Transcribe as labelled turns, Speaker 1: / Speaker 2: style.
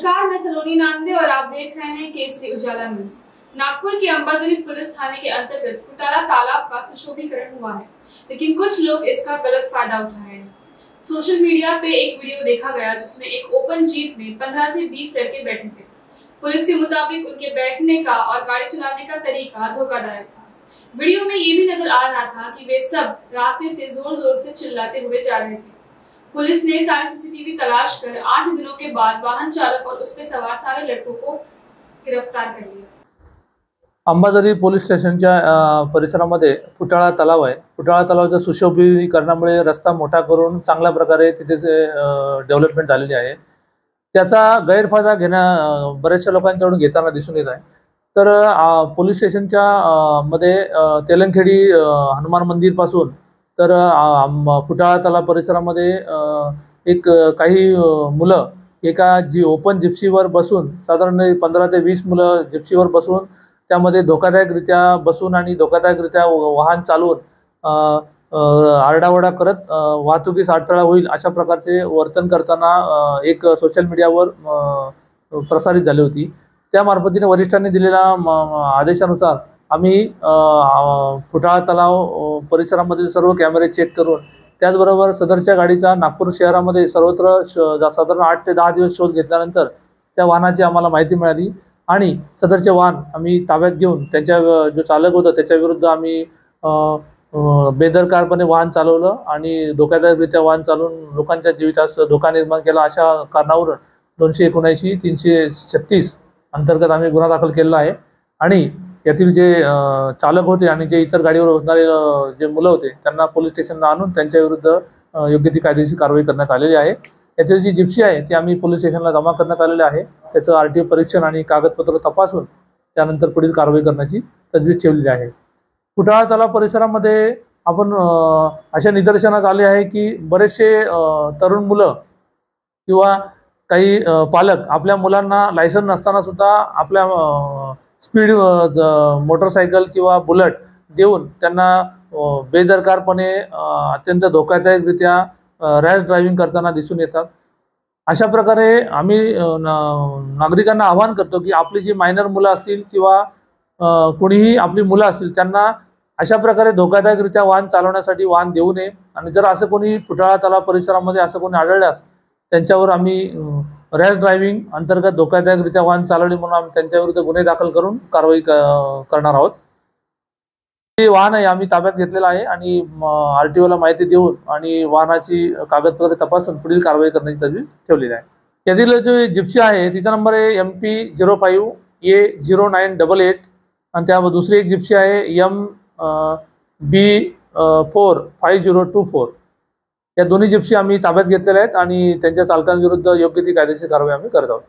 Speaker 1: नमस्कार, मैं सलोनी नांदे और आप देख रहे हैं केसरी उजाला न्यूज। नागपुर के अंबाजरी पुलिस थाने के अंतर्गत फुटाला तालाब का सुशोभीकरण हुआ है, लेकिन कुछ लोग इसका गलत फायदा उठा रहे हैं। सोशल मीडिया पे एक वीडियो देखा गया जिसमें एक ओपन जीप में 15 से 20 लड़के बैठे थे। पुलिस के मुताबिक उनके बैठने का और गाड़ी चलाने का तरीका धोखादायक था। वीडियो में ये भी नजर आ रहा था कि वे सब रास्ते से जोर जोर से चिल्लाते हुए जा रहे थे। पुलिस ने सारे सीसीटीवी तलाश कर 8 दिनों के बाद वाहन चालक और उस पर सवार सारे लड़कों को गिरफ्तार कर लिया।
Speaker 2: अंबाझरी पोलीस स्टेशनच्या परिसरामध्ये फुटाळा तलाव आहे। फुटाळा तलावाच्या सुशोभीकरणामुळे रस्ता मोठा करून चांगल्या प्रकारे तिथे डेव्हलपमेंट झालेली आहे। त्याचा गैरफायदा बऱ्याचशा लोकांकडून घेताना दिसून येत आहे। तर पोलीस स्टेशनच्या मध्ये तेलंखेडी हनुमान मंदिर पासून तर फुटाळा तलाव परिसरामध्ये एक काही मुलं एका ओपन जिप्सीवर बसून साधारण 15 ते 20 मुलं जिप्सीवर बसून त्यामध्ये धोकादायकरित्या बसून आणि धोकादायकरित्या वाहन चालवून आरडाओरडा करत वाहतुकीस अडथळा होईल अशा प्रकारचे वर्तन करताना एक सोशल मीडियावर प्रसारित झाली होती। त्या मार्फतीने वरिष्ठांनी दिलेल्या आदेशानुसार आम्ही फुटाळा तलाव परिसरामधील सर्व कॅमेरे चेक करून त्याचबरोबर सदरच्या गाडीचा नागपूर शहरामध्ये सर्वत्र साधारण 8 ते 10 दिवस शोध घेतल्यानंतर त्या वाहनाची आम्हाला माहिती मिळाली आणि सदरचे वाहन आम्ही ताब्यात घेऊन त्यांच्या जो चालक होता त्याच्या विरुद्ध आम्ही बेदरकारपणे वाहन चालवलं आणि धोकादायकरित्या वाहन चालवून लोकांच्या जीवितास धोका निर्माण केला अशा कारणावरून 279 336 अंतर्गत आम्ही गुन्हा दाखल केला आहे। आणि यातील जे चालक होते आणि जे इतर गाडीवर बसणारे जे मुलं होते त्यांना पोलीस स्टेशनला आणून त्यांच्या विरुद्ध योग्य ती कायदेशीर कारवाई करण्यात आलेली आहे। यातील जी जिप्सी आहे ती आम्ही पोलीस स्टेशनला जमा करण्यात आलेली आहे। त्याचं आरटीओ परीक्षण आणि कागदपत्र तपासून त्यानंतर पुढील कारवाई करण्याची तजवीज ठेवलेली आहे। फुटाळा तलाव परिसरामध्ये आपण अशा निदर्शनास आले आहे की बरेचसे तरुण मुलं किंवा काही पालक आपल्या मुलांना लायसन नसताना सुद्धा आपल्या स्पीड मोटरसायकल किंवा बुलेट देऊन त्यांना बेदरकारपणे अत्यंत धोकादायकरित्या रॅश ड्रायव्हिंग करताना दिसून येतात। अशा प्रकारे आम्ही नागरिकांना आवाहन करतो की आपली जी मायनर मुलं असतील किंवा कोणीही आपली मुलं असतील त्यांना अशा प्रकारे धोकादायकरित्या वाहन चालवण्यासाठी वाहन देऊ नये। आणि जर असं कोणी फुटाळा तलाव परिसरामध्ये असं कोणी आढळल्यास त्यांच्यावर आम्ही रॅश ड्रायव्हिंग अंतर्गत धोकादायकरित्या वाहन चालवले म्हणून आम्ही त्यांच्या विरुद्ध गुन्हे दाखल करून कारवाई करणार आहोत। हे वाहन आहे आम्ही ताब्यात घेतलेलं आहे आणि आरटीओला माहिती देऊन आणि वाहनाची कागदपत्रे तपासून पुढील कारवाई करण्याची तजवीज ठेवलेली आहे। यातील जो जिप्सी आहे तिचा नंबर आहे MP05A0988 आणि त्या दुसरी एक जिप्सी आहे MB45024। या दोन्ही जिप्सी आम्ही ताब्यात घेतलेल्या आहेत आणि त्यांच्या चालकांविरुद्ध योग्य ती कायदेशीर कारवाई आम्ही करत आहोत।